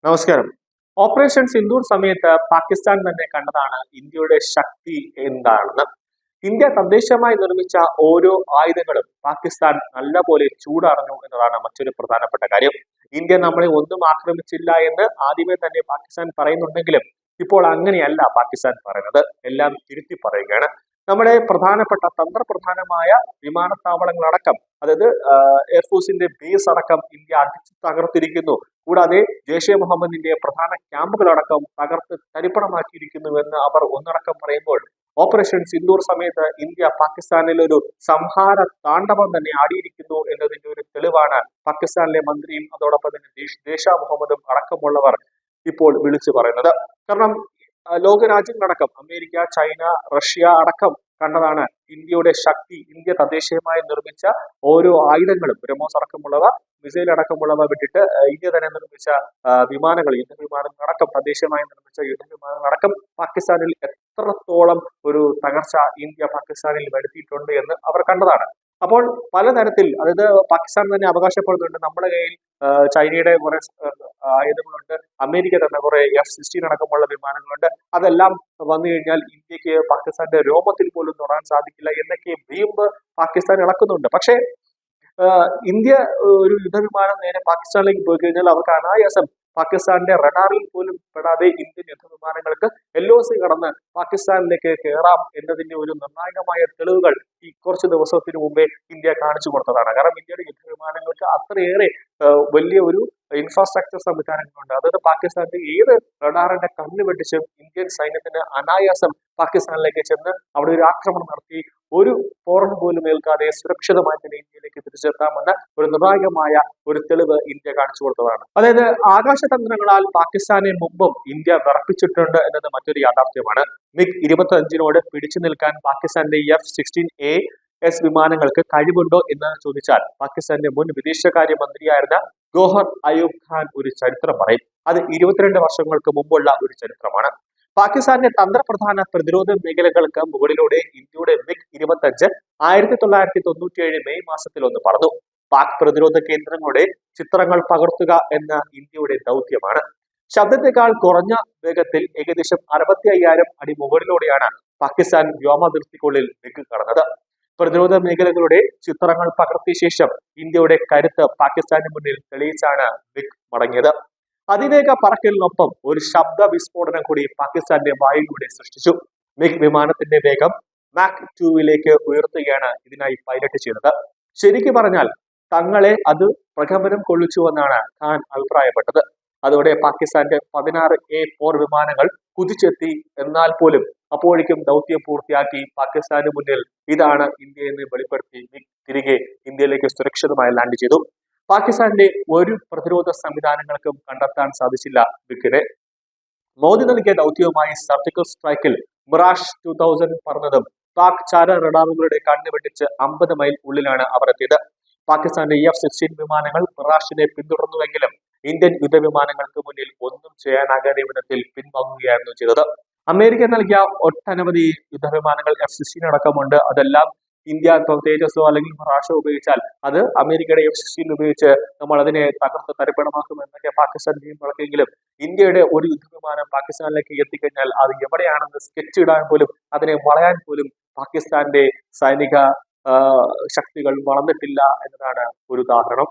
നമസ്കാരം. ഓപ്പറേഷൻ സിന്ദൂർ സമയത്ത് പാകിസ്ഥാൻ തന്നെ കണ്ടതാണ് ഇന്ത്യയുടെ ശക്തി എന്താണെന്ന്. ഇന്ത്യ തദ്ദേശീയമായി നിർമ്മിച്ച ഓരോ ആയുധങ്ങളും പാകിസ്ഥാൻ നല്ലപോലെ ചൂടറിഞ്ഞു എന്നതാണ് മറ്റൊരു പ്രധാനപ്പെട്ട കാര്യം. ഇന്ത്യ നമ്മളെ ഒന്നും ആക്രമിച്ചില്ല എന്ന് ആദ്യമേ തന്നെ പാകിസ്ഥാൻ പറയുന്നുണ്ടെങ്കിലും ഇപ്പോൾ അങ്ങനെയല്ല പാകിസ്ഥാൻ പറയുന്നത്. എല്ലാം തിരുത്തി പറയുകയാണ്. നമ്മുടെ പ്രധാനപ്പെട്ട തന്ത്രപ്രധാനമായ വിമാനത്താവളങ്ങളടക്കം, അതായത് എയർഫോഴ്സിന്റെ ബേസ് അടക്കം ഇന്ത്യ അടിച്ചു തകർത്തിരിക്കുന്നു. കൂടാതെ ജെയ്ഷെ മുഹമ്മദിന്റെ പ്രധാന ക്യാമ്പുകളടക്കം തകർത്ത് തരിപ്പണമാക്കിയിരിക്കുന്നുവെന്ന് അവർ ഒന്നടക്കം പറയുമ്പോൾ, ഓപ്പറേഷൻ സിന്ദൂർ സമയത്ത് ഇന്ത്യ പാകിസ്ഥാനിൽ ഒരു സംഹാര താണ്ഡവം തന്നെ ആടിയിരിക്കുന്നു എന്നതിന്റെ ഒരു തെളിവാണ് പാകിസ്ഥാനിലെ മന്ത്രിയും അതോടൊപ്പം തന്നെ ദേശ മുഹമ്മദും അടക്കമുള്ളവർ ഇപ്പോൾ വിളിച്ചു പറയുന്നത്. കാരണം ലോകരാജ്യങ്ങളടക്കം അമേരിക്ക, ചൈന, റഷ്യ അടക്കം കണ്ടതാണ് ഇന്ത്യയുടെ ശക്തി. ഇന്ത്യ തദ്ദേശീയമായി നിർമ്മിച്ച ഓരോ ആയുധങ്ങളും, ബ്രഹ്മോസ് അടക്കമുള്ളവ, മിസൈൽ അടക്കമുള്ളവ വിട്ടിട്ട് ഇന്ത്യ തന്നെ നിർമ്മിച്ച വിമാനങ്ങൾ, യുദ്ധവിമാനങ്ങൾ അടക്കം, തദ്ദേശീയമായി നിർമ്മിച്ച യുദ്ധവിമാനങ്ങൾ അടക്കം പാകിസ്ഥാനിൽ എത്രത്തോളം ഒരു തകർച്ച ഇന്ത്യ പാകിസ്ഥാനിൽ വരുത്തിയിട്ടുണ്ട് എന്ന് അവർ കണ്ടതാണ്. അപ്പോൾ പലതരത്തിൽ, അതായത് പാകിസ്ഥാൻ തന്നെ അവകാശപ്പെടുന്നുണ്ട് നമ്മുടെ കയ്യിൽ ചൈനയുടെ കുറെ ആയുധങ്ങളുണ്ട്, അമേരിക്ക തന്നെ കുറെ F-16 അടക്കമുള്ള വിമാനങ്ങളുണ്ട്, അതെല്ലാം വന്നു കഴിഞ്ഞാൽ ഇന്ത്യക്ക് പാകിസ്ഥാന്റെ രോമത്തിൽ പോലും തൊടാൻ സാധിക്കില്ല എന്നൊക്കെ വീമ്പ് പാകിസ്ഥാൻ ഇളക്കുന്നുണ്ട്. പക്ഷേ ഇന്ത്യ ഒരു യുദ്ധവിമാനം നേരെ പാകിസ്ഥാനിലേക്ക് പോയി കഴിഞ്ഞാൽ അവർക്ക് അനായാസം പാകിസ്ഥാന്റെ റഡാറിൽ പോലും പെടാതെ ഇന്ത്യൻ യുദ്ധവിമാനങ്ങൾക്ക് LOC കടന്ന് പാകിസ്ഥാനിലേക്ക് കയറാം എന്നതിന്റെ ഒരു നിർണായകമായ തെളിവുകൾ ഈ കുറച്ച് ദിവസത്തിന് മുമ്പേ ഇന്ത്യ കാണിച്ചു കൊടുത്തതാണ്. കാരണം ഇന്ത്യയുടെ യുദ്ധവിമാനങ്ങൾക്ക് അത്രയേറെ വലിയ ഒരു ഇൻഫ്രാസ്ട്രക്ചർ സംവിധാനങ്ങളുണ്ട്. അതായത് പാകിസ്ഥാന്റെ ഏത് റഡാറിന്റെ കണ്ണ് വെട്ടിച്ചും ഇന്ത്യൻ സൈന്യത്തിന് അനായാസം പാകിസ്ഥാനിലേക്ക് ചെന്ന് അവിടെ ഒരു ആക്രമണം നടത്തി ഒരു പോറൻ പോലും ഏൽക്കാതെ സുരക്ഷിതമായി തന്നെ ഇന്ത്യയിലേക്ക് തിരിച്ചെത്താമെന്ന ഒരു നിർണായകമായ ഒരു തെളിവ് ഇന്ത്യ കാണിച്ചു കൊടുത്തതാണ്. അതായത് ആകാശതന്ത്രങ്ങളാൽ പാകിസ്ഥാനെ മുമ്പും ഇന്ത്യ വിറപ്പിച്ചിട്ടുണ്ട് എന്നത് മറ്റൊരു യാഥാർത്ഥ്യമാണ്. MiG-25 പിടിച്ചു നിൽക്കാൻ പാകിസ്ഥാന്റെ F-16A വിമാനങ്ങൾക്ക് കഴിവുണ്ടോ എന്ന് ചോദിച്ചാൽ പാകിസ്ഥാന്റെ മുൻ വിദേശകാര്യ മന്ത്രിയായിരുന്ന ഗോഹർ അയൂബ് ഖാൻ ഒരു ചരിത്രം പറയും. അത് 22 വർഷങ്ങൾക്ക് മുമ്പുള്ള ഒരു ചരിത്രമാണ്. പാകിസ്ഥാന്റെ തന്ത്രപ്രധാന പ്രതിരോധ മേഖലകൾക്ക് മുകളിലൂടെ ഇന്ത്യയുടെ MiG-25 1997 മെയ് മാസത്തിൽ ഒന്ന് പറന്നു. പാക് പ്രതിരോധ കേന്ദ്രങ്ങളുടെ ചിത്രങ്ങൾ പകർത്തുക എന്ന ഇന്ത്യയുടെ ദൗത്യമാണ്. ശബ്ദത്തെക്കാൾ കുറഞ്ഞ വേഗത്തിൽ ഏകദേശം 65,000 അടി മുകളിലൂടെയാണ് പാകിസ്ഥാൻ വ്യോമാതിർത്തിക്കുള്ളിൽ MiG കടന്നത്. പ്രതിരോധ മേഖലകളുടെ ചിത്രങ്ങൾ പകർത്തിയ ശേഷം ഇന്ത്യയുടെ കരുത്ത് പാകിസ്ഥാന് മുന്നിൽ തെളിയിച്ചാണ് MiG മടങ്ങിയത്. അതിവേഗ പറക്കലിനൊപ്പം ഒരു ശബ്ദ വിസ്ഫോടനം കൂടി പാകിസ്ഥാന്റെ വായുവിലൂടെ സൃഷ്ടിച്ചു. MiG വിമാനത്തിന്റെ വേഗം Mach 2 ഉയർത്തുകയാണ് ഇതിനായി പൈലറ്റ് ചെയ്തത്. ശരിക്കു പറഞ്ഞാൽ തങ്ങളെ അത് പ്രകമ്പനം കൊള്ളിച്ചുവെന്നാണ് ഖാൻ അഭിപ്രായപ്പെട്ടത്. അതോടെ പാകിസ്ഥാന്റെ 16A4 വിമാനങ്ങൾ കുതിച്ചെത്തി. എന്നാൽ പോലും അപ്പോഴേക്കും ദൗത്യം പൂർത്തിയാക്കി പാകിസ്ഥാന് മുന്നിൽ ഇതാണ് ഇന്ത്യ എന്ന് വെളിപ്പെടുത്തി MiG തിരികെ ഇന്ത്യയിലേക്ക് സുരക്ഷിതമായി ലാൻഡ് ചെയ്തു. പാകിസ്ഥാന്റെ ഒരു പ്രതിരോധ സംവിധാനങ്ങൾക്കും കണ്ടെത്താൻ സാധിച്ചില്ല MiGനെ. മോദി നൽകിയ ദൗത്യവുമായി സർജിക്കൽ സ്ട്രൈക്കിൽ മിറാഷ് 2000 പറഞ്ഞതും പാക് ചാര റഡാറുകളുടെ കണ്ണ് വെട്ടിച്ച് 50 മൈൽ ഉള്ളിലാണ് അവർ എത്തിയത്. പാകിസ്ഥാന്റെ F-16 വിമാനങ്ങൾ മിറാഷിനെ പിന്തുടർന്നുവെങ്കിലും ഇന്ത്യൻ യുദ്ധവിമാനങ്ങൾക്ക് മുന്നിൽ ഒന്നും ചെയ്യാനാകാതെ വിധത്തിൽ പിൻവാങ്ങുകയായിരുന്നു ചെയ്തത്. അമേരിക്ക നൽകിയ ഒട്ടനവധി യുദ്ധവിമാനങ്ങൾ F-16 അടക്കമുണ്ട്. അതെല്ലാം ഇന്ത്യ തേജസ്സോ അല്ലെങ്കിൽ മിറാഷോ ഉപയോഗിച്ചാൽ അത് അമേരിക്കയുടെ F-16 ഉപയോഗിച്ച് നമ്മൾ അതിനെ തകർത്ത് തരിപ്പണമാക്കും എന്നൊക്കെ പാകിസ്ഥാൻ മുഴക്കെങ്കിലും ഇന്ത്യയുടെ ഒരു യുദ്ധവിമാനം പാകിസ്ഥാനിലേക്ക് എത്തിക്കഴിഞ്ഞാൽ അത് എവിടെയാണെന്ന് സ്കെച്ച് ഇടാൻ പോലും, അതിനെ വളയാൻ പോലും പാകിസ്ഥാന്റെ സൈനിക ശക്തികൾ വളർന്നിട്ടില്ല എന്നതാണ് ഒരു ഉദാഹരണം.